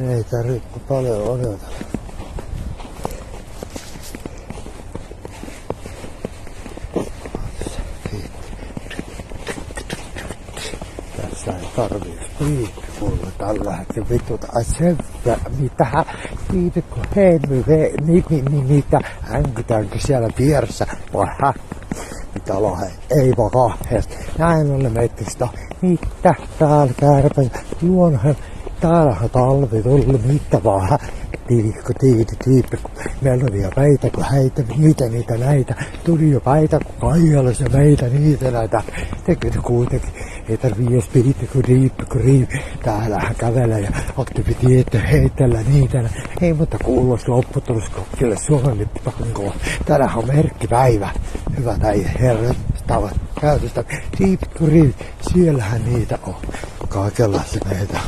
Ei tarvitse paljon odotella. Tässä ei tarvitse piippuilla tällä hetkellä vitut. Ai se mitähän piipikko heimy mitä änkytäänkö siellä vieressä vai mitä lohe ei vaan kahheesta. Näin on ne meittistä. Mitä täällä kärpä juonhan. Täällä on talvi tullut mitä vaan. Tiipikko. Meillä oli jo päitä kun häitä. Mitä niitä näitä. Tuli jo päitä kun Kaijalla se meitä niitä näitä. Tekee kuitenkin. Ei tarvii edes piipikko. Täällähän kävelee ja aktiviteetti että heitellä niitä. Ei mutta kuulos lopputuloskokkille Suomen lippupankoa. Täällähän on merkkipäivä. Hyvät äijät herrat. Tavat käytöstä. Tiipikko. Siellähän niitä on. Kaikenlaisia meitä.